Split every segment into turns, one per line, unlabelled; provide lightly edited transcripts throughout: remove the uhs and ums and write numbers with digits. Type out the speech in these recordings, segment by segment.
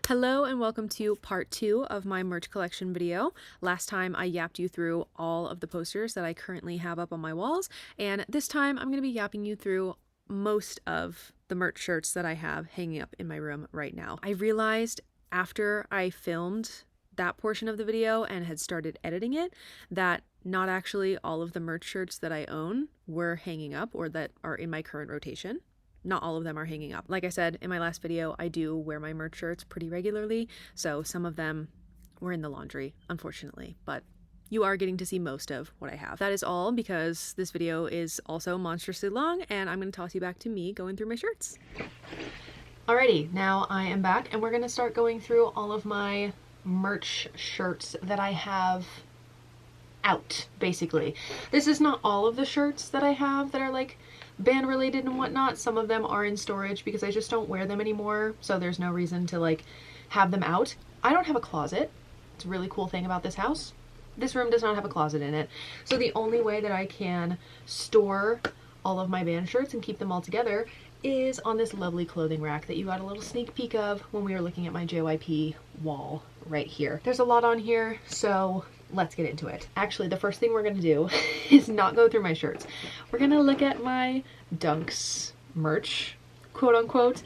Hello and welcome to part 2 of my merch collection video. Last time I yapped you through all of the posters that I currently have up on my walls, and this time I'm going to be yapping you through most of the merch shirts that I have hanging up in my room right now. I realized after I filmed that portion of the video and had started editing it that not actually all of the merch shirts that I own were hanging up or that are in my current rotation. Not all of them are hanging up. Like I said in my last video, I do wear my merch shirts pretty regularly, so some of them were in the laundry, unfortunately, but you are getting to see most of what I have. That is all because this video is also monstrously long, and I'm going to toss you back to me going through my shirts. Alrighty, now I am back, and we're going to start going through all of my merch shirts that I have out, basically. This is not all of the shirts that I have that are like band related and whatnot. Some of them are in storage because I just don't wear them anymore, so there's no reason to like have them out. I don't have a closet. It's a really cool thing about this house. This room does not have a closet in it, so the only way that I can store all of my band shirts and keep them all together is on this lovely clothing rack that you got a little sneak peek of when we were looking at my JYP wall right here. There's a lot on here, so let's get into it. Actually, the first thing we're gonna do is not go through my shirts. We're gonna look at my Dunks merch, quote unquote,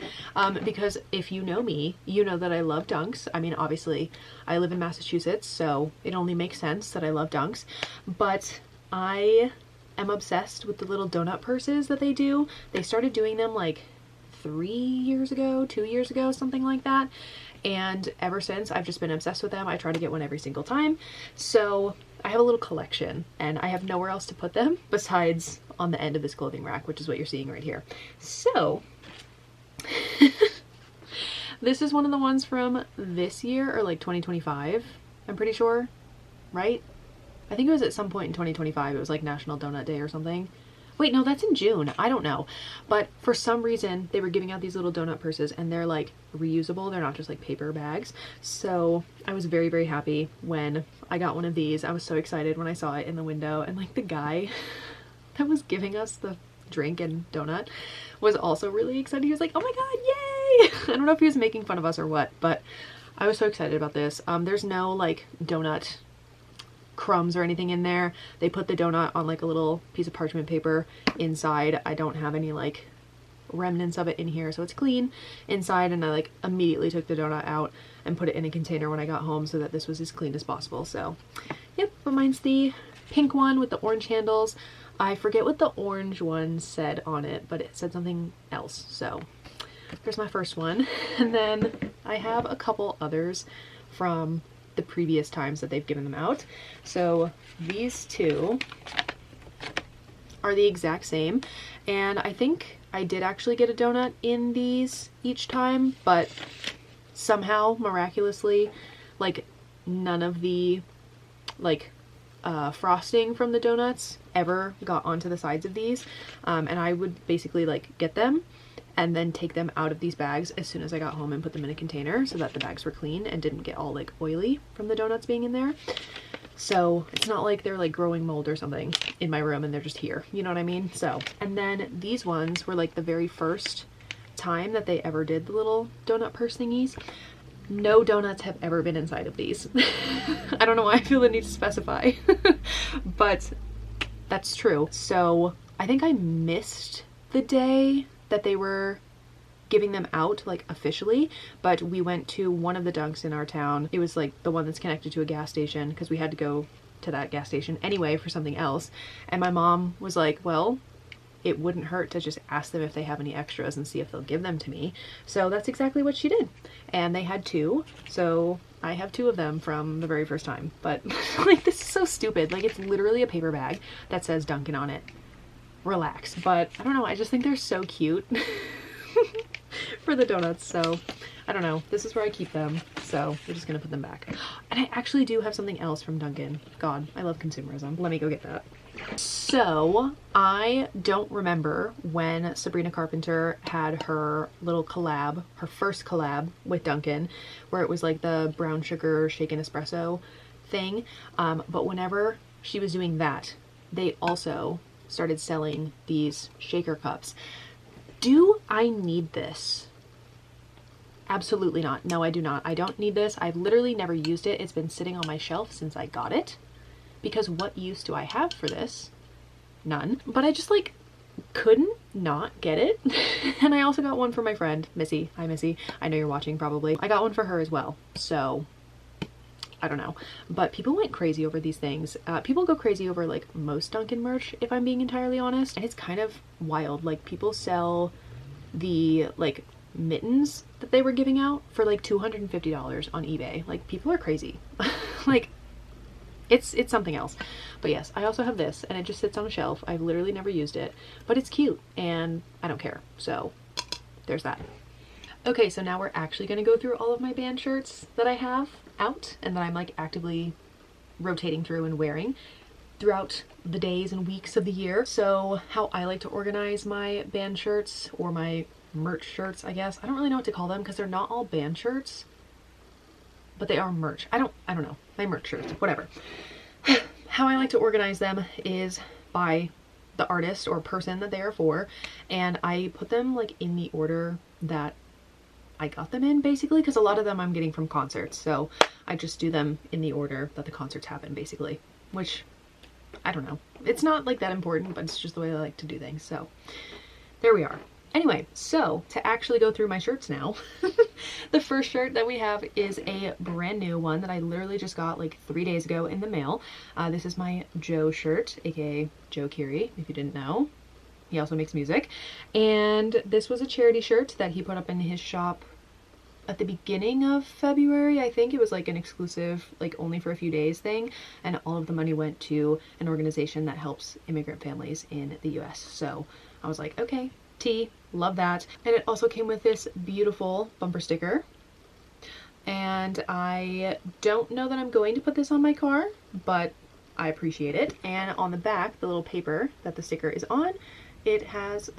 because if you know me, you know that I love Dunks. I mean, obviously, I live in Massachusetts, so it only makes sense that I love Dunks, but I am obsessed with the little donut purses that they do. They started doing them like 3 years ago, 2 years ago, something like that. And ever since, I've just been obsessed with them. I try to get one every single time. So I have a little collection and I have nowhere else to put them besides on the end of this clothing rack, which is what you're seeing right here. So this is one of the ones from this year, or like 2025, I'm pretty sure, right? I think it was at some point in 2025. It was like National Donut Day or something. Wait, no, that's in June. I don't know. But for some reason, they were giving out these little donut purses and they're like reusable. They're not just like paper bags. So I was very, very happy when I got one of these. I was so excited when I saw it in the window, and like the guy that was giving us the drink and donut was also really excited. He was like, oh my God, yay! I don't know if he was making fun of us or what, but I was so excited about this. There's no like donut crumbs or anything in there. They put the donut on like a little piece of parchment paper inside. I don't have any like remnants of it in here, so it's clean inside, and I like immediately took the donut out and put it in a container when I got home so that this was as clean as possible. So yep, but mine's the pink one with the orange handles. I forget what the orange one said on it, but it said something else. So there's my first one. And then I have a couple others from the previous times that they've given them out. So these two are the exact same, and I think I did actually get a donut in these each time, but somehow miraculously like none of the like frosting from the donuts ever got onto the sides of these, and I would basically like get them and then take them out of these bags as soon as I got home and put them in a container so that the bags were clean and didn't get all like oily from the donuts being in there. So it's not like they're like growing mold or something in my room and they're just here, you know what I mean? So, and then these ones were like the very first time that they ever did the little donut purse thingies. No donuts have ever been inside of these. I don't know why I feel the need to specify, but that's true. So I think I missed the day that they were giving them out like officially, but we went to one of the Dunks in our town. It was like the one that's connected to a gas station because we had to go to that gas station anyway for something else, and my mom was like, well, it wouldn't hurt to just ask them if they have any extras and see if they'll give them to me. So that's exactly what she did, and they had two, so I have two of them from the very first time. But like, this is so stupid. Like, it's literally a paper bag that says Dunkin' on it. Relax. But I don't know, I just think they're so cute for the donuts. So I don't know, this is where I keep them, so we're just gonna put them back. And I actually do have something else from Dunkin'. God, I love consumerism. Let me go get that. So I don't remember when Sabrina Carpenter had her little collab, her first collab with Dunkin', where it was like the brown sugar shaken espresso thing, but whenever she was doing that, they also started selling these shaker cups. Do I need this? Absolutely not. No, I do not. I don't need this. I've literally never used it. It's been sitting on my shelf since I got it. Because what use do I have for this? None. But I just like couldn't not get it. And I also got one for my friend, Missy. Hi, Missy. I know you're watching probably. I got one for her as well. So I don't know. But people went crazy over these things. People go crazy over like most Dunkin' merch, if I'm being entirely honest. And it's kind of wild. Like people sell the like mittens that they were giving out for like $250 on eBay. Like people are crazy. Like it's something else. But yes, I also have this and it just sits on a shelf. I've literally never used it, but it's cute and I don't care. So there's that. Okay, so now we're actually going to go through all of my band shirts that I have out and that I'm like actively rotating through and wearing throughout the days and weeks of the year. So how I like to organize my band shirts, or my merch shirts, I guess. I don't really know what to call them because they're not all band shirts, but they are merch. I don't know. My merch shirts, whatever. How I like to organize them is by the artist or person that they are for, and I put them like in the order that I got them in, basically, because a lot of them I'm getting from concerts, so I just do them in the order that the concerts happen, basically, which I don't know. It's not like that important, but it's just the way I like to do things. So there we are. Anyway, so to actually go through my shirts now, the first shirt that we have is a brand new one that I literally just got like 3 days ago in the mail. This is my Joe shirt, aka Joe Keery, if you didn't know. He also makes music. And this was a charity shirt that he put up in his shop at the beginning of February. I think it was like an exclusive, like only for a few days thing. And all of the money went to an organization that helps immigrant families in the US. So I was like, okay, T, love that. And it also came with this beautiful bumper sticker. And I don't know that I'm going to put this on my car, but I appreciate it. And on the back, the little paper that the sticker is on, it has,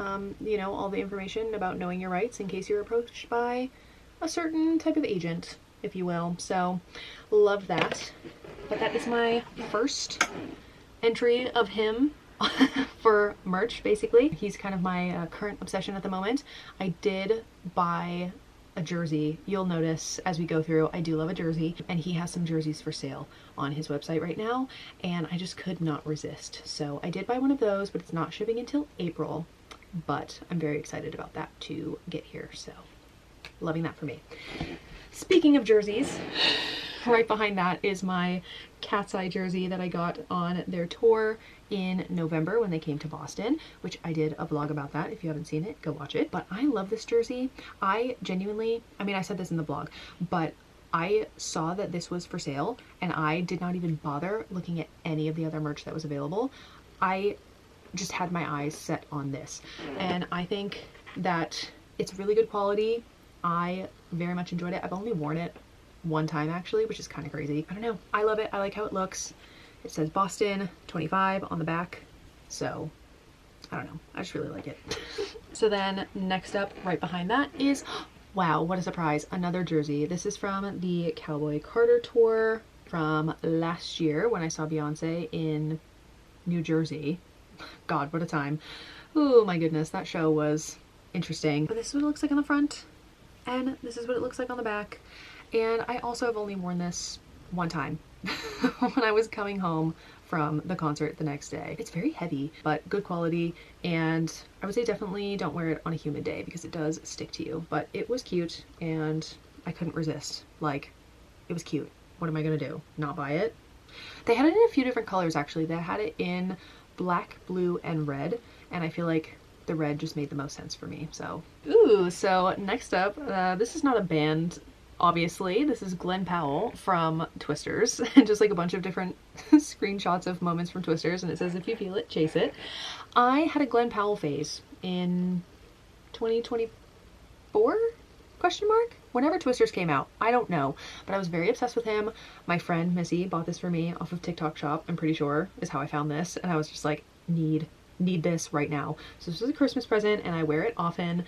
you know, all the information about knowing your rights in case you're approached by a certain type of agent, if you will. So love that. But that is my first entry of him for merch, basically. He's kind of my current obsession at the moment. I did buy a jersey. You'll notice as we go through, I do love a jersey, and he has some jerseys for sale on his website right now, and I just could not resist. So I did buy one of those, but it's not shipping until April, but I'm very excited about that to get here. So loving that for me. Speaking of jerseys, right behind that is my Cat's Eye jersey that I got on their tour in November when they came to Boston, which I did a vlog about that. If you haven't seen it, go watch it. But I love this jersey. I genuinely, I mean, I said this in the vlog, but I saw that this was for sale and I did not even bother looking at any of the other merch that was available. I just had my eyes set on this, and I think that it's really good quality. I very much enjoyed it. I've only worn it one time actually, which is kind of crazy. I don't know. I love it. I like how it looks. It says Boston 25 on the back. So I don't know. I just really like it. So then next up right behind that is, wow, what a surprise. Another jersey. This is from the Cowboy Carter tour from last year when I saw Beyonce in New Jersey. God, what a time. Oh my goodness. That show was interesting. But this is what it looks like on the front. And this is what it looks like on the back. And I also have only worn this one time when I was coming home from the concert the next day. It's very heavy, but good quality. And I would say definitely don't wear it on a humid day because it does stick to you. But it was cute and I couldn't resist. Like, it was cute. What am I gonna do? Not buy it? They had it in a few different colors actually. They had it in black, blue, and red. And I feel like the red just made the most sense for me. So, ooh, so next up, this is not a band, obviously. This is Glen Powell from Twisters, and just like a bunch of different screenshots of moments from Twisters, and it says, if you feel it, chase it. I had a Glen Powell phase in 2024? Question mark? Whenever Twisters came out. I don't know, but I was very obsessed with him. My friend Missy bought this for me off of TikTok Shop, I'm pretty sure is how I found this, and I was just like, need this right now. So this was a Christmas present and I wear it often.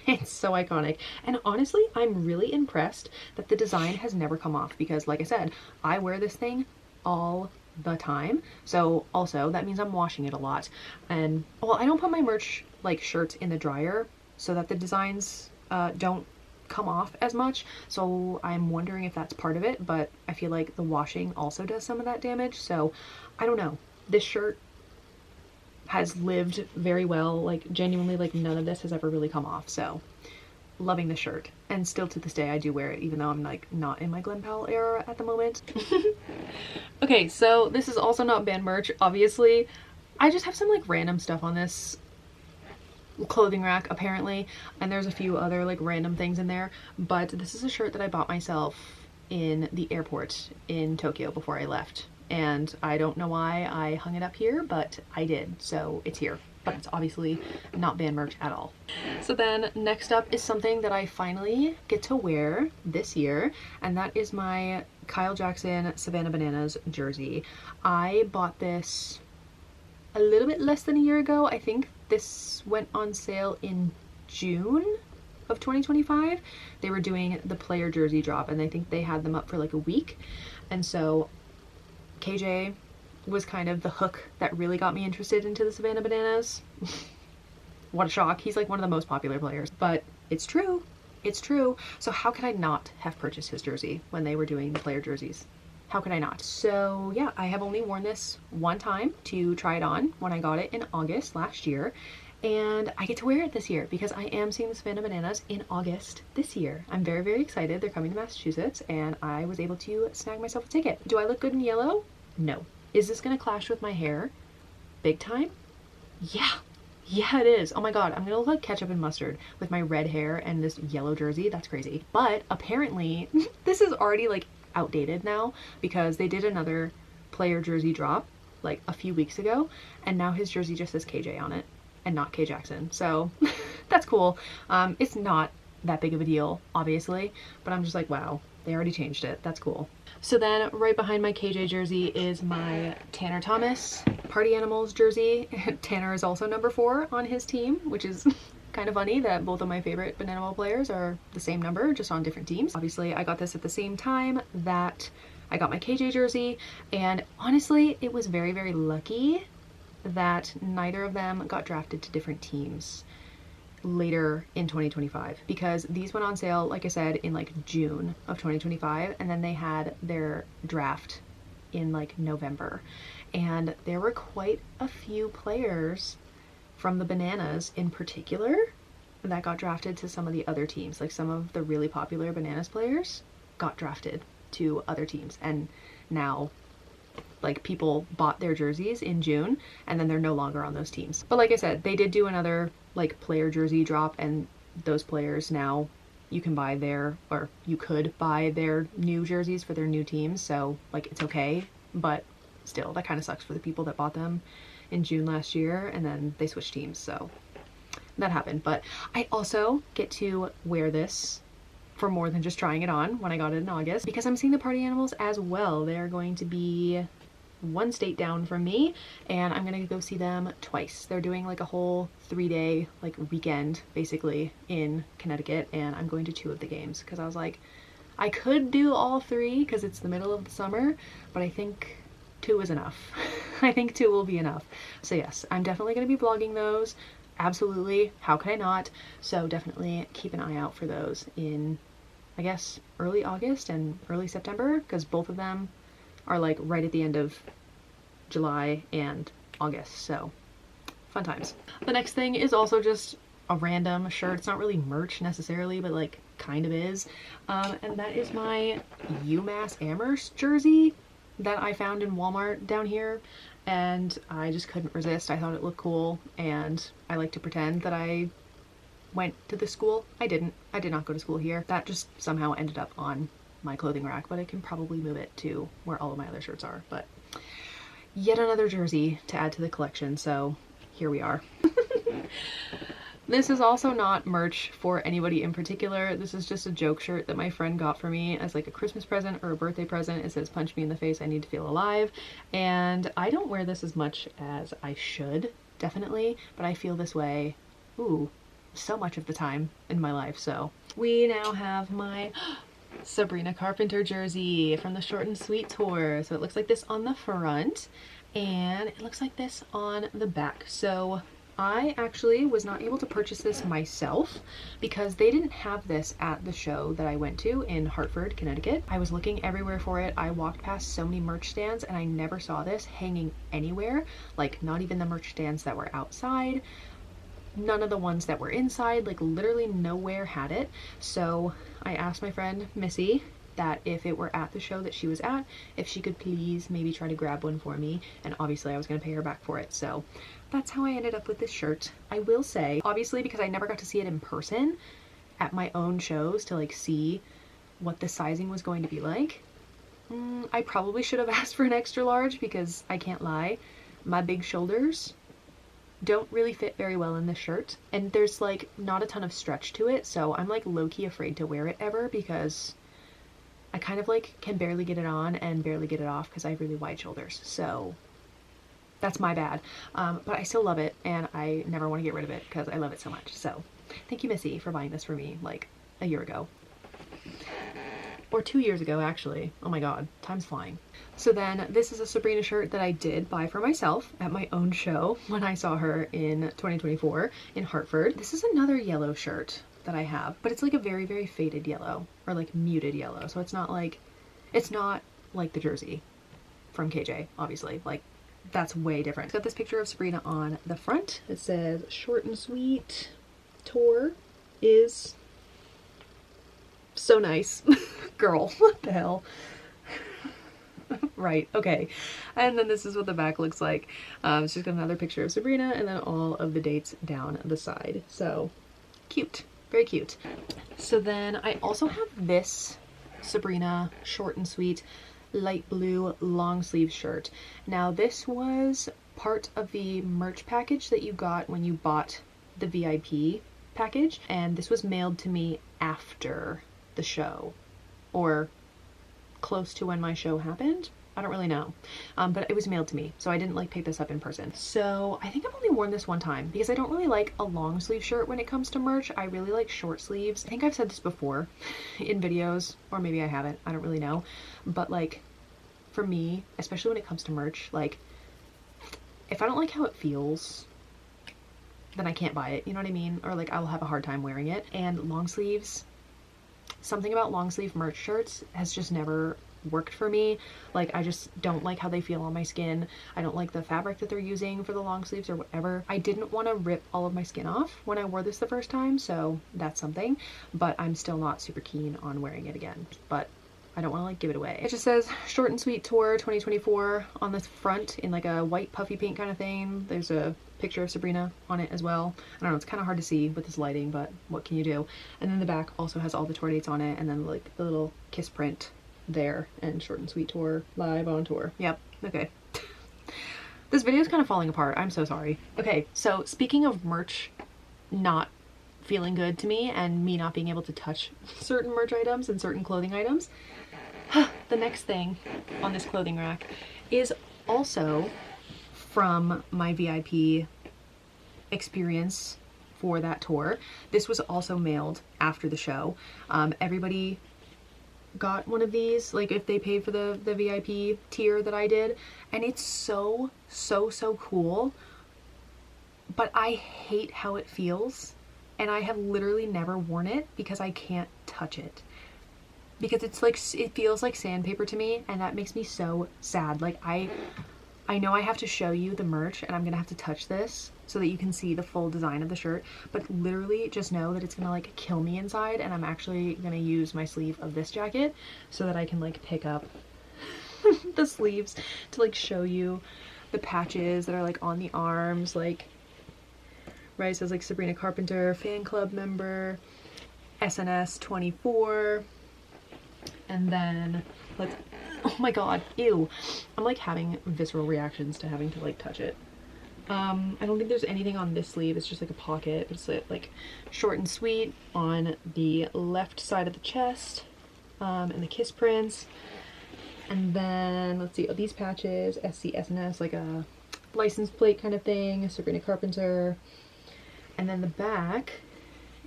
It's so iconic. And honestly, I'm really impressed that the design has never come off because like I said, I wear this thing all the time. So also that means I'm washing it a lot. And well, I don't put my merch like shirts in the dryer so that the designs don't come off as much, so I'm wondering if that's part of it, but I feel like the washing also does some of that damage, so I don't know. This shirt has lived very well, like genuinely, like none of this has ever really come off, so loving the shirt. And still to this day I do wear it, even though I'm like not in my Glen Powell era at the moment. Okay, so this is also not band merch, obviously. I just have some like random stuff on this clothing rack apparently, and there's a few other like random things in there, but this is a shirt that I bought myself in the airport in Tokyo before I left, and I don't know why I hung it up here, but I did, so it's here. But it's obviously not band merch at all. So then next up is something that I finally get to wear this year, and that is my Kyle Jackson Savannah Bananas jersey. I bought this a little bit less than a year ago. I think this went on sale in June of 2025. They were doing the player jersey drop, and I think they had them up for like a week. And so KJ was kind of the hook that really got me interested into the Savannah Bananas. What a shock. He's like one of the most popular players, but it's true. It's true. So how could I not have purchased his jersey when they were doing the player jerseys? How could I not? So yeah, I have only worn this one time to try it on when I got it in August last year, and I get to wear it this year because I am seeing the Savannah Bananas in August this year. I'm very, very excited. They're coming to Massachusetts, and I was able to snag myself a ticket. Do I look good in yellow? No. Is this gonna clash with my hair? Big time? Yeah. Yeah, it is. Oh my god, I'm gonna look like ketchup and mustard with my red hair and this yellow jersey. That's crazy. But apparently, this is already like outdated now because they did another player jersey drop like a few weeks ago, and now his jersey just says KJ on it and not K Jackson. So that's cool. It's not that big of a deal, obviously, but I'm just like, wow, they already changed it. That's cool. So then right behind my KJ jersey is my Tanner Thomas Party Animals jersey. Tanner is also number 4 on his team, which is kind of funny that both of my favorite Banana Ball players are the same number, just on different teams. Obviously, I got this at the same time that I got my KJ jersey, and honestly, it was very, very lucky that neither of them got drafted to different teams later in 2025, because these went on sale, like I said, in like June of 2025, and then they had their draft in like November, and there were quite a few players from the Bananas in particular that got drafted to some of the other teams. Like some of the really popular Bananas players got drafted to other teams, and now like people bought their jerseys in June and then they're no longer on those teams. But like I said, they did do another like player jersey drop, and those players now you can buy their, or you could buy their new jerseys for their new teams, so like it's okay. But still, that kind of sucks for the people that bought them in June last year and then they switched teams, so that happened. But I also get to wear this for more than just trying it on when I got it in August, because I'm seeing the Party Animals as well. They are going to be one state down from me, and I'm gonna go see them twice. They're doing like a whole 3-day like weekend basically in Connecticut, and I'm going to 2 of the games because I was like, I could do all 3 because it's the middle of the summer, but I think 2 is enough. I think 2 will be enough. So yes, I'm definitely going to be vlogging those. Absolutely. How could I not? So definitely keep an eye out for those in, I guess, early August and early September, because both of them are like right at the end of July and August, so fun times. The next thing is also just a random shirt. It's not really merch necessarily, but like kind of is, and that is my UMass Amherst jersey that I found in Walmart down here, and I just couldn't resist. I thought it looked cool, and I like to pretend that I went to the school. I didn't. I did not go to school here. That just somehow ended up on my clothing rack, but I can probably move it to where all of my other shirts are. But yet another jersey to add to the collection, so here we are. This is also not merch for anybody in particular. This is just a joke shirt that my friend got for me as like a Christmas present or a birthday present. It says, "Punch me in the face, I need to feel alive." And I don't wear this as much as I should, definitely, but I feel this way, ooh, so much of the time in my life. So we now have my Sabrina Carpenter jersey from the Short and Sweet tour. So it looks like this on the front, and it looks like this on the back. So I actually was not able to purchase this myself because they didn't have this at the show that I went to in Hartford, Connecticut. I was looking everywhere for it. I walked past so many merch stands and I never saw this hanging anywhere, like not even the merch stands that were outside. None of the ones that were inside, like literally nowhere had it. So I asked my friend Missy that if it were at the show that she was at, if she could please maybe try to grab one for me, and obviously I was going to pay her back for it. So that's how I ended up with this shirt. I will say, obviously, because I never got to see it in person at my own shows to like see what the sizing was going to be like, I probably should have asked for an extra large, because I can't lie, my big shoulders don't really fit very well in this shirt, and there's like not a ton of stretch to it, so I'm like low-key afraid to wear it ever, because I kind of like can barely get it on and barely get it off because I have really wide shoulders. So that's my bad. But I still love it and I never want to get rid of it because I love it so much. So thank you, Missy, for buying this for me like a year ago. Or 2 years ago, actually. Oh my god, time's flying. So then this is a Sabrina shirt that I did buy for myself at my own show when I saw her in 2024 in Hartford. This is another yellow shirt that I have, but it's like a very, very faded yellow, or like muted yellow. So it's not like the jersey from KJ, obviously. Like, that's way different. It's got this picture of Sabrina on the front. It says, "Short and sweet tour is so nice." Girl, what the hell? Right, okay. And then this is what the back looks like. It's just got another picture of Sabrina and then all of the dates down the side. So cute, very cute. So then I also have this Sabrina short and sweet light blue long sleeve shirt. Now this was part of the merch package that you got when you bought the VIP package, and this was mailed to me after the show, or close to when my show happened. I don't really know, but it was mailed to me, so I didn't like pick this up in person. So I think I've only worn this one time because I don't really like a long sleeve shirt when it comes to merch. I really like short sleeves. I think I've said this before in videos, or maybe I haven't, I don't really know, but like for me, especially when it comes to merch, like if I don't like how it feels, then I can't buy it, you know what I mean? Or like I will have a hard time wearing it. And long sleeves, something about long sleeve merch shirts has just never worked for me. Like I just don't like how they feel on my skin. I don't like the fabric that they're using for the long sleeves or whatever. I didn't want to rip all of my skin off when I wore this the first time, so that's something, but I'm still not super keen on wearing it again. But I don't want to like give it away. It just says Short and Sweet Tour 2024 on the front in like a white puffy pink kind of thing. There's a picture of Sabrina on it as well. I don't know, it's kind of hard to see with this lighting, but what can you do? And then the back also has all the tour dates on it, and then like the little kiss print there, and Short and Sweet Tour live on tour. Yep, okay. This video is kind of falling apart. I'm so sorry. Okay, so speaking of merch not feeling good to me and me not being able to touch certain merch items and certain clothing items, the next thing on this clothing rack is also from my VIP experience for that tour. This was also mailed after the show. Everybody got one of these, like if they paid for the VIP tier that I did, and it's so cool, but I hate how it feels, and I have literally never worn it because I can't touch it. Because it's like, it feels like sandpaper to me, and that makes me so sad. Like I know I have to show you the merch, and I'm gonna have to touch this so that you can see the full design of the shirt, but literally just know that it's gonna like kill me inside, and I'm actually gonna use my sleeve of this jacket so that I can like pick up the sleeves to like show you the patches that are like on the arms, like right, it says like Sabrina Carpenter fan club member, SNS 24. And then let's, oh my god, ew. I'm like having visceral reactions to having to like touch it. I don't think there's anything on this sleeve. It's just like a pocket. It's like Short and Sweet on the left side of the chest, and the kiss prints. And then let's see, oh, these patches, SCSNS, like a license plate kind of thing, Sabrina Carpenter. And then the back,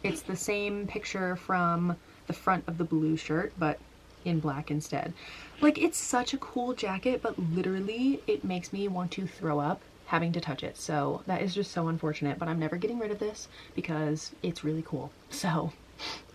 it's the same picture from the front of the blue shirt, but in black instead. Like, it's such a cool jacket, but literally it makes me want to throw up having to touch it. So that is just so unfortunate, but I'm never getting rid of this because it's really cool. So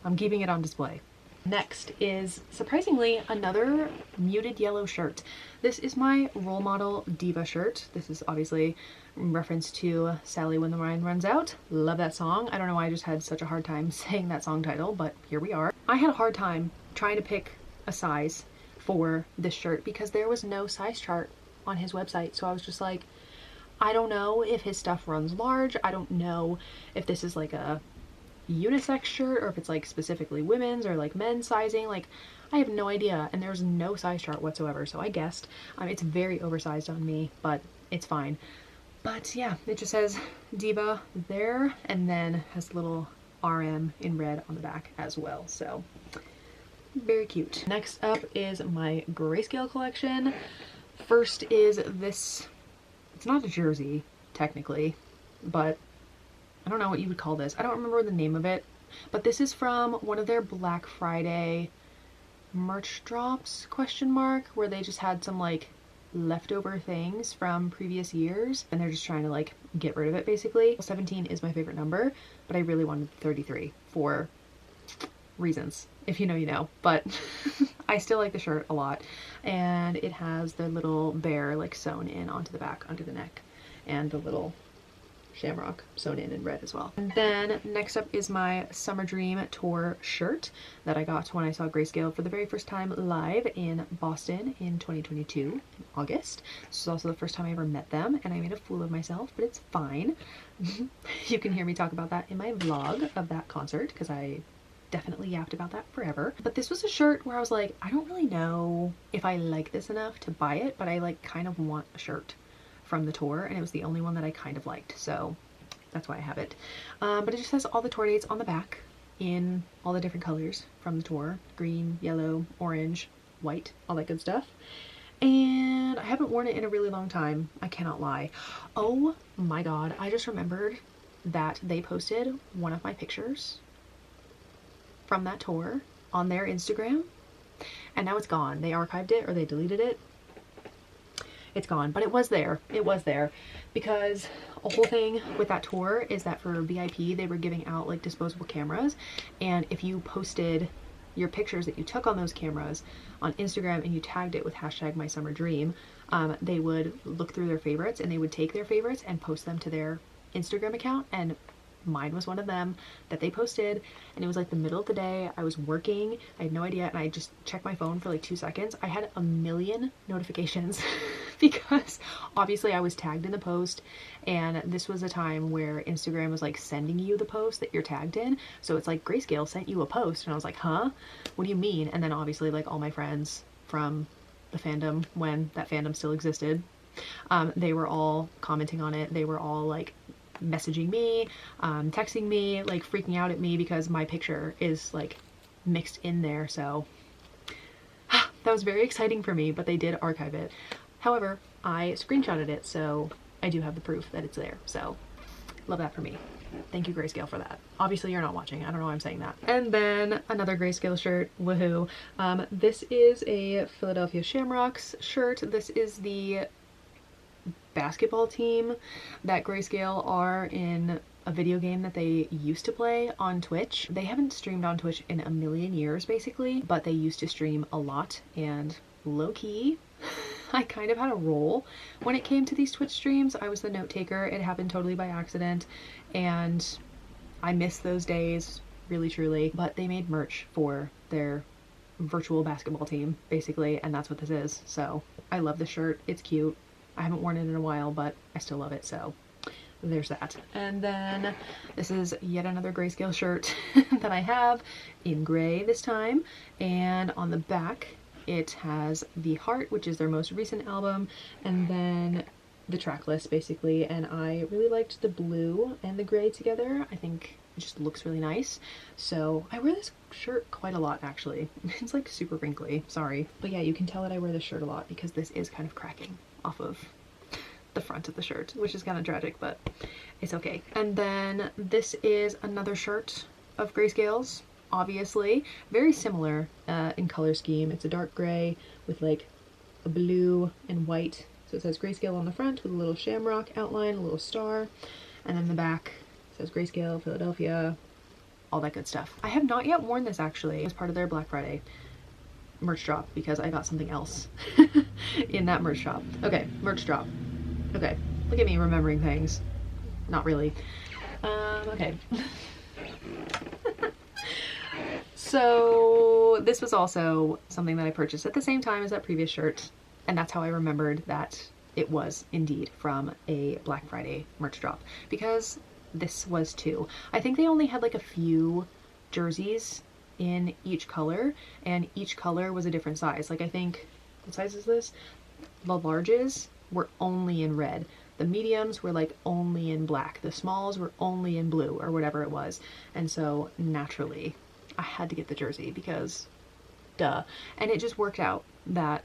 I'm keeping it on display. Next is, surprisingly, another muted yellow shirt. This is my Role Model Diva shirt. This is obviously in reference to Sally When the Wine Runs Out. Love that song. I don't know why I just had such a hard time saying that song title, but here we are. I had a hard time trying to pick a size for this shirt because there was no size chart on his website. So I was just like, I don't know if his stuff runs large. I don't know if this is like a unisex shirt or if it's like specifically women's or like men's sizing. Like, I have no idea, and there's no size chart whatsoever, so I guessed. It's very oversized on me, but it's fine. But yeah, it just says Diva there, and then has a little RM in red on the back as well, so very cute. Next up is my grayscale collection. First is this, it's not a jersey technically, but I don't know what you would call this. I don't remember the name of it, but this is from one of their Black Friday merch drops, question mark, where they just had some like leftover things from previous years and they're just trying to like get rid of it basically. 17 is my favorite number, but I really wanted 33 for reasons. If you know, you know, but I still like the shirt a lot, and it has the little bear like sewn in onto the back, under the neck, and the little shamrock sewn in red as well. And then next up is my Summer Dream Tour shirt that I got when I saw Grayscale for the very first time live in Boston in 2022 in August. This is also the first time I ever met them, and I made a fool of myself, but it's fine. You can hear me talk about that in my vlog of that concert because I definitely yapped about that forever. But this was a shirt where I was like, I don't really know if I like this enough to buy it, but I like kind of want a shirt from the tour, and it was the only one that I kind of liked, so that's why I have it. But it just has all the tour dates on the back in all the different colors from the tour: green, yellow, orange, white, all that good stuff. And I haven't worn it in a really long time, I cannot lie. Oh my god, I just remembered that they posted one of my pictures from that tour on their Instagram, and now it's gone. They archived it or they deleted it. It's gone, but it was there. It was there because a whole thing with that tour is that for VIP they were giving out like disposable cameras, and if you posted your pictures that you took on those cameras on Instagram and you tagged it with hashtag My Summer Dream, they would look through their favorites and they would take their favorites and post them to their Instagram account, and mine was one of them that they posted. And it was like the middle of the day, I was working, I had no idea, and I just checked my phone for like 2 seconds. I had a million notifications because obviously I was tagged in the post, and this was a time where Instagram was like sending you the post that you're tagged in, so it's like Grayscale sent you a post, and I was like, huh, what do you mean? And then obviously like all my friends from the fandom, when that fandom still existed, they were all commenting on it. They were all like messaging me, texting me, like freaking out at me because my picture is like mixed in there. So that was very exciting for me, but they did archive it. However, I screenshotted it, so I do have the proof that it's there. So love that for me. Thank you, Grayscale, for that. Obviously you're not watching, I don't know why I'm saying that. And then another Grayscale shirt, woohoo. This is a Philadelphia Shamrocks shirt. This is the basketball team that Grayscale are in a video game that they used to play on Twitch. They haven't streamed on Twitch in a million years basically, but they used to stream a lot, and low-key I kind of had a role when it came to these Twitch streams. I was the note taker. It happened totally by accident, and I miss those days really truly. But they made merch for their virtual basketball team basically, and that's what this is. So I love the shirt, it's cute. I haven't worn it in a while, but I still love it, so there's that. And then this is yet another Grayscale shirt that I have in gray this time, and on the back it has The Heart, which is their most recent album, and then the track list basically. And I really liked the blue and the gray together. I think it just looks really nice, so I wear this shirt quite a lot actually. It's like super wrinkly, sorry, but yeah, you can tell that I wear this shirt a lot because this is kind of cracking off of the front of the shirt, which is kind of tragic, but it's okay. And then this is another shirt of Grayscale's, obviously very similar in color scheme. It's a dark gray with like a blue and white So it says Grayscale on the front with a little shamrock outline, a little star, and then the back says Grayscale, Philadelphia, all that good stuff. I have not yet worn this actually as part of their Black Friday merch drop because I got something else in that merch shop. Okay, merch drop. Okay, look at me remembering things. Not really. Okay. So this was also something that I purchased at the same time as that previous shirt, and that's how I remembered that it was indeed from a Black Friday merch drop, because this was too. I think they only had like a few jerseys in each color, and each color was a different size. Like I think, what size is this? The larges were only in red. The mediums were like only in black. The smalls were only in blue or whatever it was. And so naturally I had to get the jersey because duh. And it just worked out that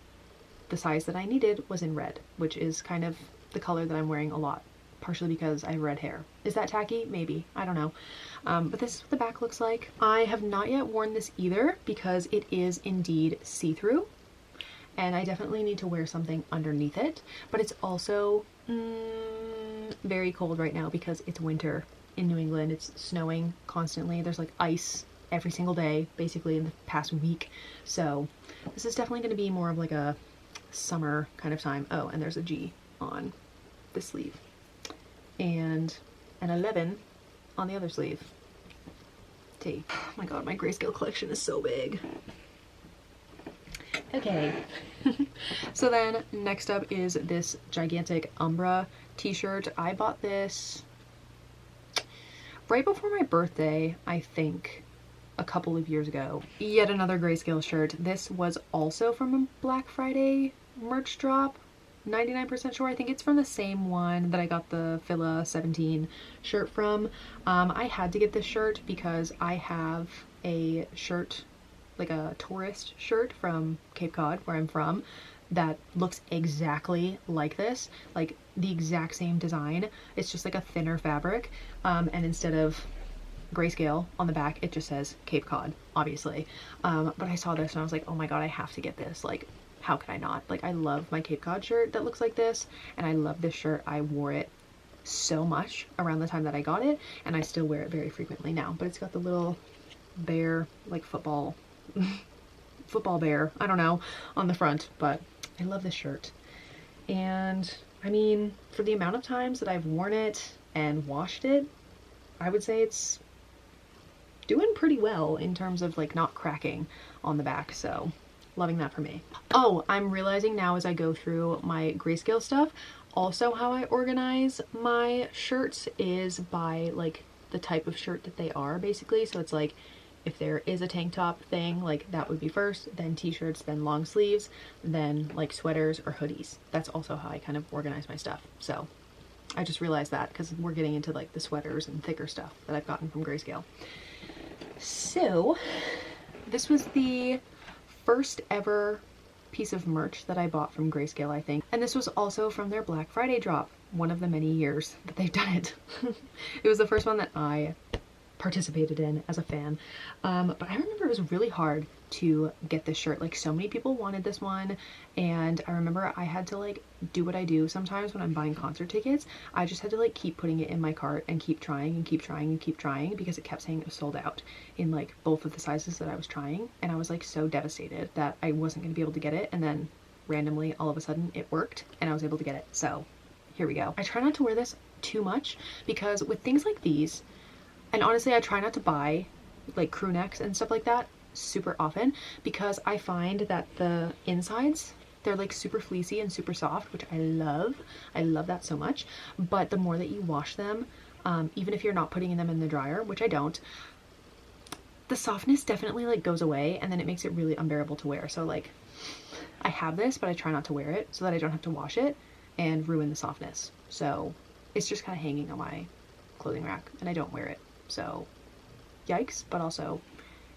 the size that I needed was in red, which is kind of the color that I'm wearing a lot, partially because I have red hair. Is that tacky? Maybe. I don't know. But this is what the back looks like. I have not yet worn this either because it is indeed see-through, and I definitely need to wear something underneath it. But it's also very cold right now because it's winter in New England. It's snowing constantly. There's like ice every single day, basically, in the past week. So this is definitely going to be more of like a summer kind of time. Oh, and there's a G on this sleeve and an 11 on the other sleeve. T. Oh my god, my Grayscale collection is so big. Okay. So then next up is this gigantic Umbra t-shirt. I bought this right before my birthday, I think, a couple of years ago. Yet another Grayscale shirt. This was also from a Black Friday merch drop. 99% sure. I think it's from the same one that I got the Phila 17 shirt from. I had to get this shirt because I have a shirt, like a tourist shirt from Cape Cod, where I'm from, that looks exactly like this, like the exact same design. It's just like a thinner fabric, and instead of Grayscale on the back, it just says Cape Cod, obviously. But I saw this and I was like, oh my god, I have to get this. Like, how could I not? Like, I love my Cape Cod shirt that looks like this, and I love this shirt. I wore it so much around the time that I got it, and I still wear it very frequently now. But it's got the little bear, like football bear, I don't know, on the front. But I love this shirt. And I mean, for the amount of times that I've worn it and washed it, I would say it's doing pretty well in terms of like not cracking on the back. So loving that for me. Oh, I'm realizing now as I go through my Grayscale stuff, also how I organize my shirts is by like the type of shirt that they are, basically. So it's like, if there is a tank top thing, like that would be first, then t-shirts, then long sleeves, then like sweaters or hoodies. That's also how I kind of organize my stuff. So I just realized that because we're getting into like the sweaters and thicker stuff that I've gotten from Grayscale. So this was the first ever piece of merch that I bought from Grayscale, I think. And this was also from their Black Friday drop, one of the many years that they've done it. It was the first one that I participated in as a fan. But I remember it was really hard to get this shirt. Like, so many people wanted this one, and I remember I had to like do what I do sometimes when I'm buying concert tickets. I just had to like keep putting it in my cart and keep trying and keep trying and keep trying because it kept saying it was sold out in like both of the sizes that I was trying, and I was like so devastated that I wasn't going to be able to get it, and then randomly all of a sudden it worked and I was able to get it. So here we go. I try not to wear this too much because with things like these, and honestly I try not to buy like crew necks and stuff like that super often because I find that the insides, they're like super fleecy and super soft, which I love. I love that so much. But the more that you wash them, even if you're not putting them in the dryer, which I don't, the softness definitely like goes away, and then it makes it really unbearable to wear. So like, I have this, but I try not to wear it so that I don't have to wash it and ruin the softness. So it's just kind of hanging on my clothing rack and I don't wear it. So yikes, but also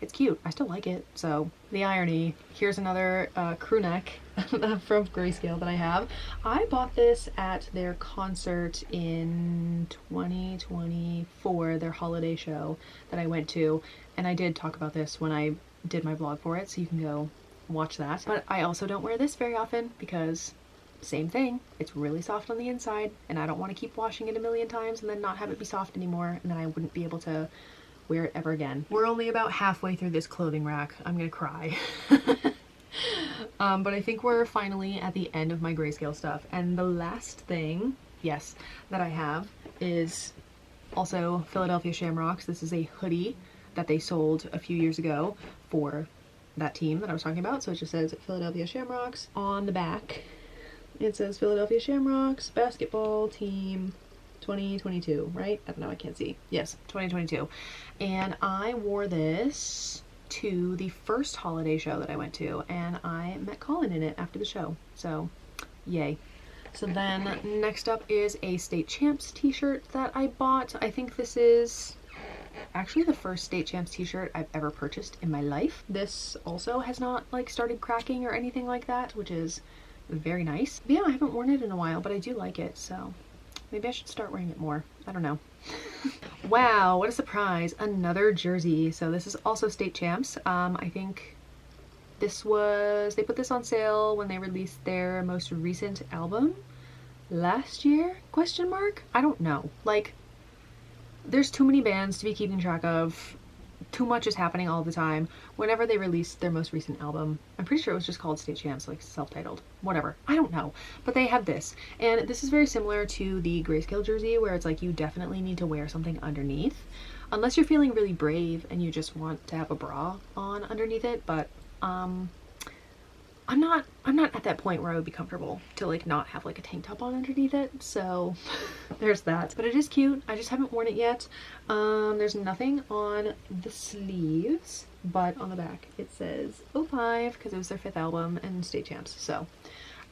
it's cute. I still like it. So the irony, here's another crew neck from Grayscale that I have. I bought this at their concert in 2024, their holiday show that I went to. And I did talk about this when I did my vlog for it, so you can go watch that. But I also don't wear this very often because same thing. It's really soft on the inside, and I don't want to keep washing it a million times and then not have it be soft anymore, and then I wouldn't be able to wear it ever again. We're only about halfway through this clothing rack. I'm gonna cry. But I think we're finally at the end of my grayscale stuff, and the last thing, yes, that I have is also Philadelphia Shamrocks. This is a hoodie that they sold a few years ago for that team that I was talking about. So it just says Philadelphia Shamrocks on the back. It says Philadelphia Shamrocks basketball team 2022, right? I don't know, I can't see. Yes, 2022. And I wore this to the first holiday show that I went to, and I met Colin in it after the show. So, yay. So then next up is a State Champs t-shirt that I bought. I think this is actually the first State Champs t-shirt I've ever purchased in my life. This also has not like started cracking or anything like that, which is very nice. But yeah, I haven't worn it in a while, but I do like it, so maybe I should start wearing it more. I don't know. Wow, what a surprise. Another jersey. So this is also State Champs. I think this was, they put this on sale when they released their most recent album last year? Question mark? I don't know. Like, there's too many bands to be keeping track of. Too much is happening all the time. Whenever they released their most recent album, I'm pretty sure it was just called State Champs, like self-titled, whatever. I don't know. But they have this. And this is very similar to the grayscale jersey, where it's like you definitely need to wear something underneath. Unless you're feeling really brave and you just want to have a bra on underneath it, but I'm not at that point where I would be comfortable to like not have like a tank top on underneath it, so there's that. But it is cute. I just haven't worn it yet. There's nothing on the sleeves, but on the back it says 05 because it was their 5th album and State Champs. So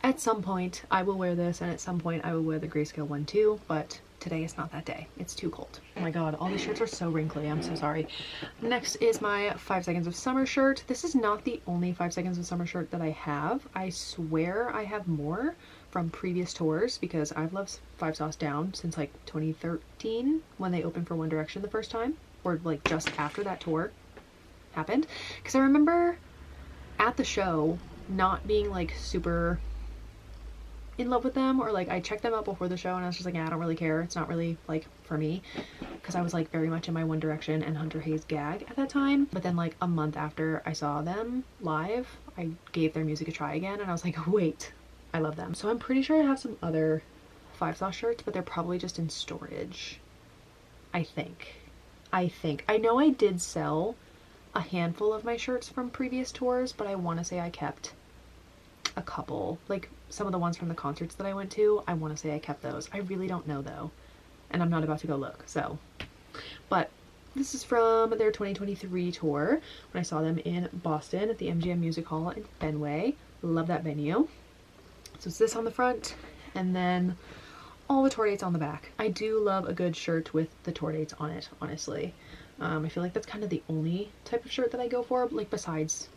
at some point I will wear this, and at some point I will wear the grayscale one too, but today is not that day. It's too cold. Oh my god, all these shirts are so wrinkly. I'm so sorry. Next is my 5 Seconds of Summer shirt. This is not the only 5 Seconds of Summer shirt that I have. I swear I have more from previous tours because I've loved Five Sauce Down since like 2013 when they opened for One Direction the first time, or like just after that tour happened. Because I remember at the show not being like super in love with them, or like I checked them out before the show and I was just like, yeah, I don't really care. It's not really like for me, because I was like very much in my One Direction and Hunter Hayes gag at that time. But then like a month after I saw them live, I gave their music a try again and I was like, wait, I love them. So I'm pretty sure I have some other Five Sauce shirts, but they're probably just in storage. I think. I know I did sell a handful of my shirts from previous tours, but I want to say I kept a couple. Like some of the ones from the concerts that I went to, I want to say I kept those. I really don't know though, and I'm not about to go look, so. But this is from their 2023 tour when I saw them in Boston at the MGM Music Hall in Fenway. Love that venue. So it's this on the front, and then all the tour dates on the back. I do love a good shirt with the tour dates on it, honestly. I feel like that's kind of the only type of shirt that I go for, like besides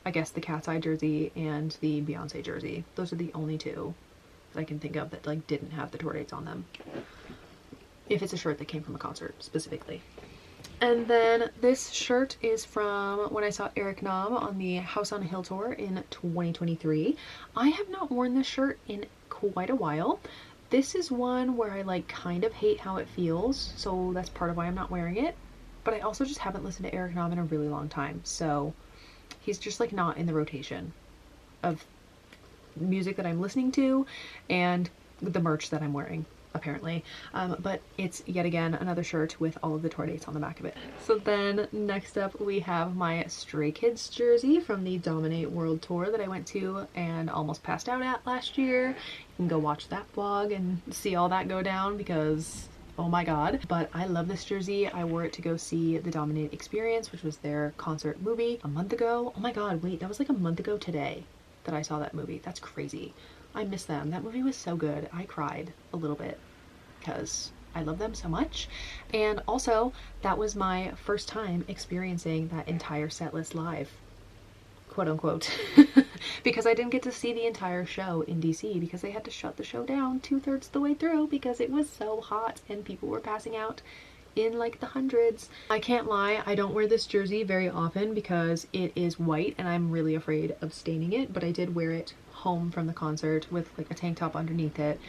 I guess the Cat's Eye jersey and the Beyonce jersey. Those are the only two that I can think of that like didn't have the tour dates on them, if it's a shirt that came from a concert specifically. And then this shirt is from when I saw Eric Nam on the House on a Hill tour in 2023. I have not worn this shirt in quite a while. This is one where I like kind of hate how it feels, so that's part of why I'm not wearing it. But I also just haven't listened to Eric Nam in a really long time, so he's just like not in the rotation of music that I'm listening to and the merch that I'm wearing, apparently. But it's yet again another shirt with all of the tour dates on the back of it. So then next up we have my Stray Kids jersey from the Dominate World Tour that I went to and almost passed out at last year. You can go watch that vlog and see all that go down because oh my god. But I love this jersey. I wore it to go see the Dominate Experience, which was their concert movie a month ago. Oh my god, wait, that was like a month ago today that I saw that movie. That's crazy. I miss them. That movie was so good. I cried a little bit because I love them so much. And also, that was my first time experiencing that entire set list live, quote unquote. Because I didn't get to see the entire show in DC because they had to shut the show down 2/3 the way through because it was so hot and people were passing out in like the hundreds. I can't lie, I don't wear this jersey very often because it is white and I'm really afraid of staining it, but I did wear it home from the concert with like a tank top underneath it.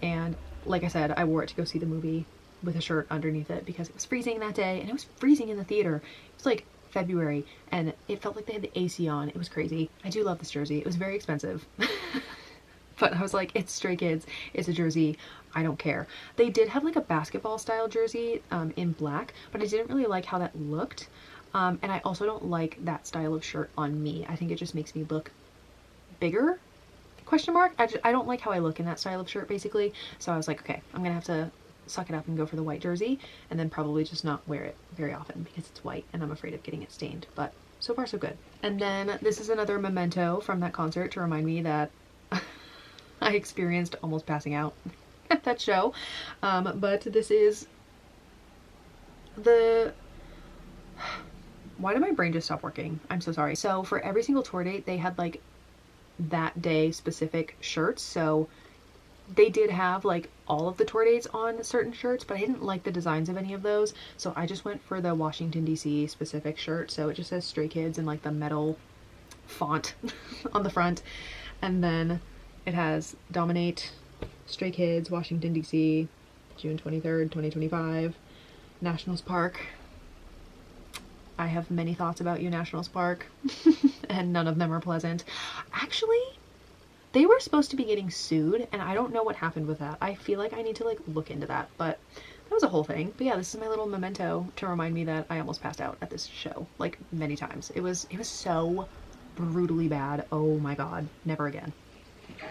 And like I said, I wore it to go see the movie with a shirt underneath it because it was freezing that day, and it was freezing in the theater. It was like February and it felt like they had the AC on. It was crazy. I do love this jersey. It was very expensive. But I was like, it's Stray Kids, it's a jersey, I don't care. They did have like a basketball style jersey in black, but I didn't really like how that looked. And I also don't like that style of shirt on me. I think it just makes me look bigger, question mark. I don't like how I look in that style of shirt basically. So I was like, okay, I'm gonna have to suck it up and go for the white jersey, and then probably just not wear it very often because it's white and I'm afraid of getting it stained. But so far so good. And then this is another memento from that concert to remind me that I experienced almost passing out at that show. But this is the... Why did my brain just stop working? I'm so sorry. So for every single tour date, they had like that day specific shirts. So they did have like all of the tour dates on certain shirts, but I didn't like the designs of any of those. So I just went for the Washington DC specific shirt. So it just says Stray Kids in like the metal font on the front. And then it has Dominate, Stray Kids, Washington DC, June 23rd, 2025, Nationals Park. I have many thoughts about you, Nationals Park, and none of them are pleasant. Actually, they were supposed to be getting sued, and I don't know what happened with that. I feel like I need to like look into that, but that was a whole thing. But yeah, this is my little memento to remind me that I almost passed out at this show, like many times. It was so brutally bad. Oh my god, never again.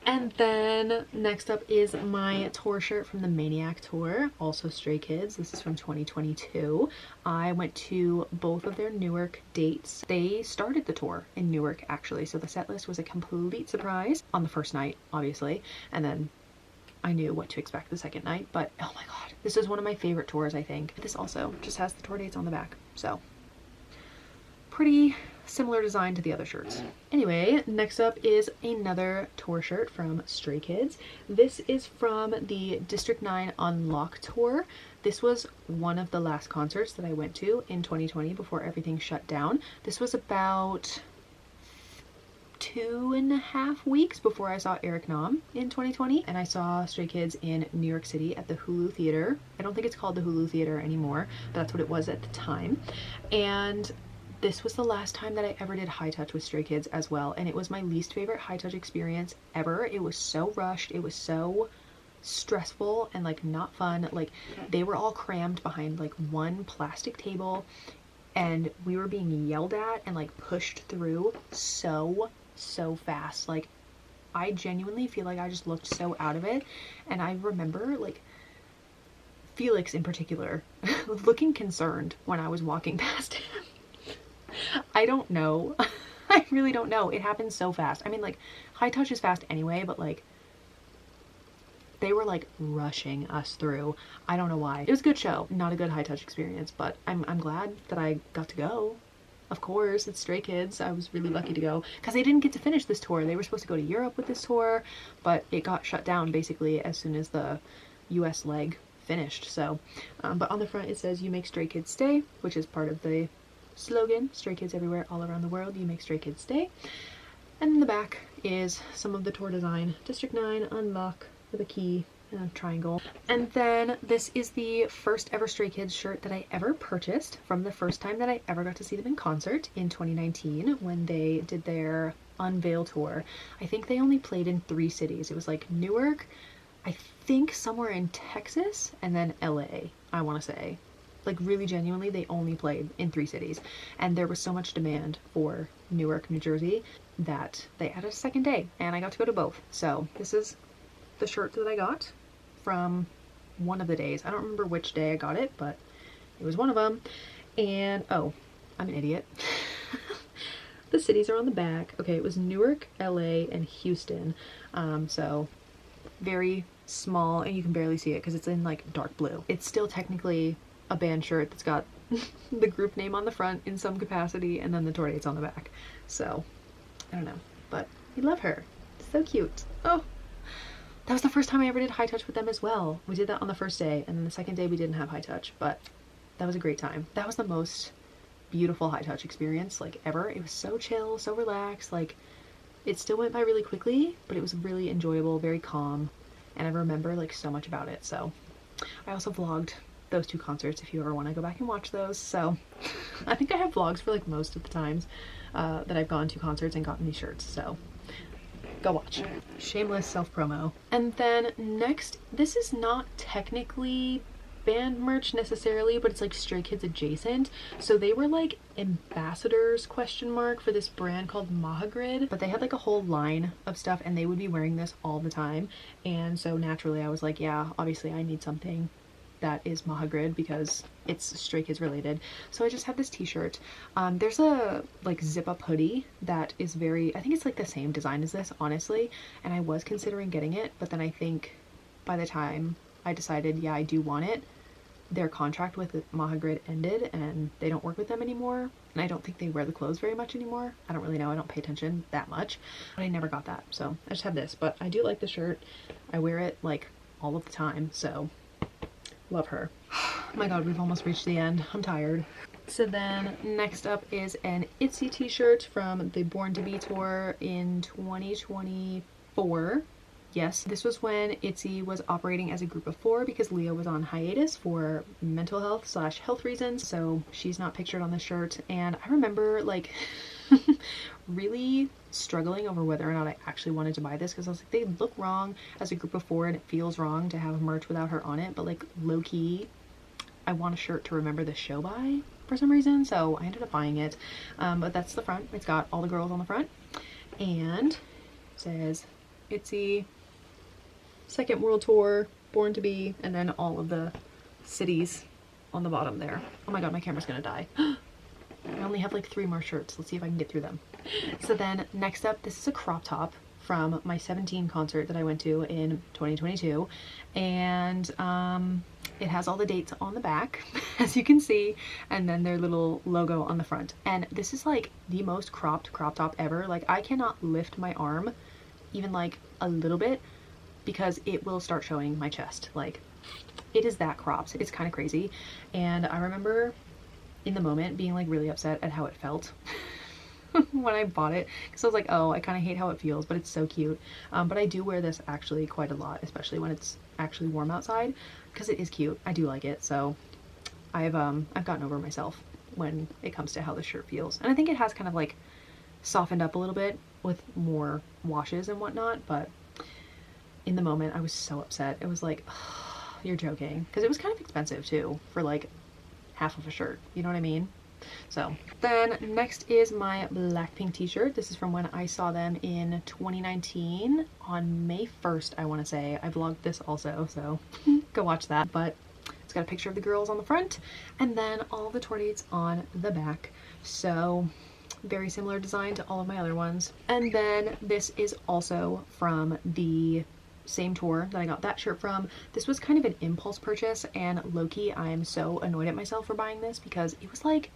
And then next up is my tour shirt from the Maniac tour, also Stray Kids. This is from 2022. I went to both of their Newark dates. They started the tour in Newark actually, so the set list was a complete surprise on the first night, obviously, and then I knew what to expect the second night. But oh my god, this is one of my favorite tours, I think. This also just has the tour dates on the back, so pretty similar design to the other shirts. Anyway, next up is another tour shirt from Stray Kids. This is from the District 9 Unlock tour. This was one of the last concerts that I went to in 2020 before everything shut down. This was about 2.5 weeks before I saw Eric Nam in 2020, and I saw Stray Kids in New York City at the Hulu Theater. I don't think it's called the Hulu Theater anymore, but that's what it was at the time. And this was the last time that I ever did high touch with Stray Kids as well, and it was my least favorite high touch experience ever. It was so rushed, it was so stressful and like not fun. Like they were all crammed behind like one plastic table, and we were being yelled at and like pushed through so fast. Like I genuinely feel like I just looked so out of it. And I remember like Felix in particular looking concerned when I was walking past him. I don't know. I really don't know. It happened so fast. I mean, like, high touch is fast anyway, but like, they were like rushing us through. I don't know why. It was a good show. Not a good high touch experience, but I'm glad that I got to go. Of course, it's Stray Kids. I was really lucky to go because they didn't get to finish this tour. They were supposed to go to Europe with this tour, but it got shut down basically as soon as the US leg finished. So, but on the front it says, "You make Stray Kids stay," which is part of the slogan, Stray Kids everywhere, all around the world, you make Stray Kids stay. And in the back is some of the tour design. District 9 Unlock with a key and a triangle. And then this is the first ever Stray Kids shirt that I ever purchased from the first time that I ever got to see them in concert in 2019 when they did their Unveil tour. I think they only played in 3 cities. It was like Newark, I think somewhere in Texas, and then LA, I want to say. Like really genuinely, they only played in 3 cities, and there was so much demand for Newark, New Jersey that they added a second day, and I got to go to both. So this is the shirt that I got from one of the days. I don't remember which day I got it, but it was one of them. And oh, I'm an idiot. The cities are on the back. Okay, it was Newark, LA, and Houston. So very small, and you can barely see it because it's in like dark blue. It's still technically a band shirt that's got the group name on the front in some capacity, and then the tour dates on the back. So I don't know, but we love her. So cute. Oh, that was the first time I ever did high touch with them as well. We did that on the first day, and then the second day we didn't have high touch, but that was a great time. That was the most beautiful high touch experience like ever. It was so chill, so relaxed. Like, it still went by really quickly, but it was really enjoyable, very calm, and I remember like so much about it. So I also vlogged those 2 concerts if you ever want to go back and watch those. So I think I have vlogs for like most of the times that I've gone to concerts and gotten these shirts, so go watch. Shameless self-promo. And then next, this is not technically band merch necessarily, but it's like Stray Kids adjacent. So they were like ambassadors question mark for this brand called Mahagrid, but they had like a whole line of stuff and they would be wearing this all the time. And so naturally I was like, yeah, obviously I need something that is Mahagrid because it's Stray Kids related. So I just had this t-shirt. There's a like zip up hoodie that is very, I think it's like the same design as this, honestly, and I was considering getting it, but then I think by the time I decided, yeah, I do want it, their contract with Mahagrid ended and they don't work with them anymore, and I don't think they wear the clothes very much anymore. I don't really know, I don't pay attention that much, but I never got that, so I just have this. But I do like the shirt. I wear it like all of the time, so love her. Oh my god, we've almost reached the end. I'm tired. So then next up is an ITZY t-shirt from the Born to Be tour in 2024. Yes, this was when ITZY was operating as a group of 4 because Leah was on hiatus for mental health / health reasons, so she's not pictured on the shirt. And I remember like really struggling over whether or not I actually wanted to buy this because I was like, they look wrong as a group of 4 and it feels wrong to have merch without her on it, but like low-key I want a shirt to remember the show by for some reason, so I ended up buying it. But that's the front. It's got all the girls on the front and it says ITZY Second World Tour, Born to Be, and then all of the cities on the bottom there. Oh my god, my camera's gonna die. I only have like 3 more shirts. Let's see if I can get through them. So then next up, this is a crop top from my 17 concert that I went to in 2022, and it has all the dates on the back as you can see, and then their little logo on the front. And this is like the most cropped crop top ever. Like, I cannot lift my arm even like a little bit because it will start showing my chest. Like, it is that cropped. It's kind of crazy. And I remember in the moment being like really upset at how it felt when I bought it, because I was like, oh, I kind of hate how it feels, but it's so cute. But I do wear this actually quite a lot, especially when it's actually warm outside, because it is cute. I do like it. So I've gotten over myself when it comes to how the shirt feels, and I think it has kind of like softened up a little bit with more washes and whatnot. But in the moment I was so upset. It was like, oh, you're joking, because it was kind of expensive too for like half of a shirt, you know what I mean? So then next is my Blackpink t-shirt. This is from when I saw them in 2019 on May 1st, I want to say. I vlogged this also, so go watch that. But it's got a picture of the girls on the front and then all the tour dates on the back, so very similar design to all of my other ones. And then this is also from the same tour that I got that shirt from. This was kind of an impulse purchase, and low-key I am so annoyed at myself for buying this because it was like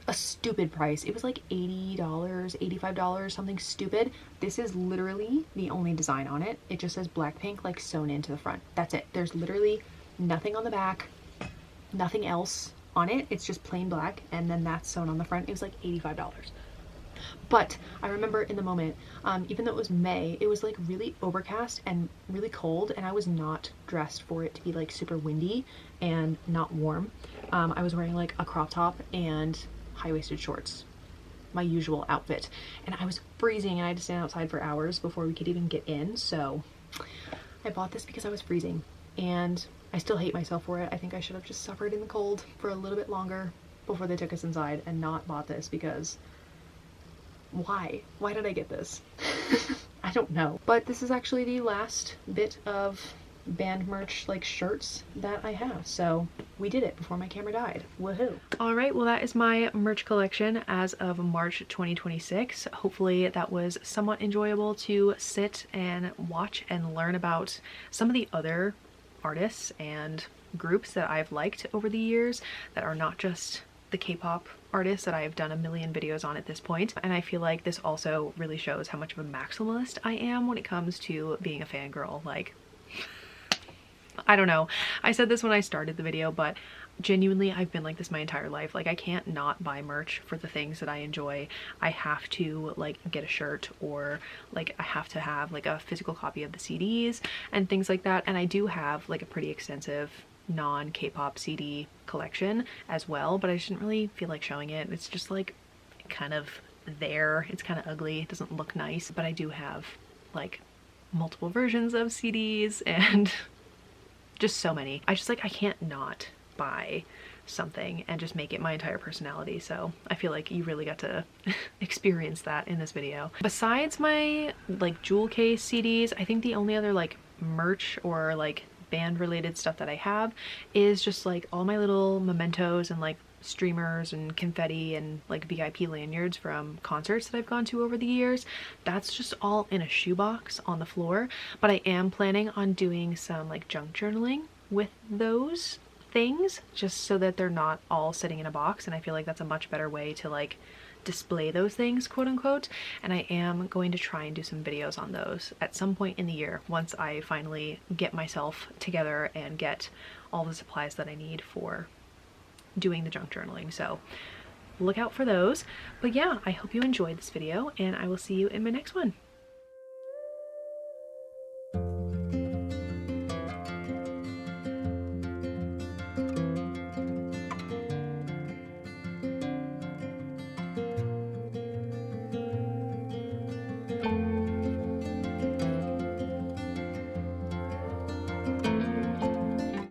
a stupid price. It was like $80, $85, something stupid. This is literally the only design on it. It just says Blackpink like sewn into the front. That's it. There's literally nothing on the back, nothing else on it. It's just plain black, and then that's sewn on the front. It was like $85. But I remember in the moment, even though it was May, it was like really overcast and really cold, and I was not dressed for it to be like super windy and not warm. I was wearing like a crop top and high-waisted shorts, my usual outfit, and I was freezing and I had to stand outside for hours before we could even get in. So I bought this because I was freezing, and I still hate myself for it. I think I should have just suffered in the cold for a little bit longer before they took us inside and not bought this, because why did I get this? I don't know. But this is actually the last bit of band merch like shirts that I have, so we did it before my camera died. Woohoo. All right, well, that is my merch collection as of March 2026. Hopefully that was somewhat enjoyable to sit and watch and learn about some of the other artists and groups that I've liked over the years that are not just the K-pop artists that I've done a million videos on at this point. And I feel like this also really shows how much of a maximalist I am when it comes to being a fangirl. Like, I don't know, I said this when I started the video, but genuinely, I've been like this my entire life. Like I can't not buy merch for the things that I enjoy. I have to like get a shirt, or like I have to have like a physical copy of the CDs and things like that. And I do have like a pretty extensive non-K-pop CD collection as well, but I just didn't really feel like showing it. It's just like kind of there. It's kind of ugly. It doesn't look nice, but I do have like multiple versions of CDs and just so many. I just like, I can't not buy something and just make it my entire personality. So I feel like you really got to experience that in this video. Besides my like jewel case CDs, I think the only other like merch or like band related stuff that I have is just like all my little mementos and like streamers and confetti and like VIP lanyards from concerts that I've gone to over the years. That's just all in a shoebox on the floor, but I am planning on doing some like junk journaling with those things, just so that they're not all sitting in a box. And I feel like that's a much better way to like display those things, quote unquote. And I am going to try and do some videos on those at some point in the year, once I finally get myself together and get all the supplies that I need for doing the junk journaling. So look out for those. But yeah, I hope you enjoyed this video, and I will see you in my next one.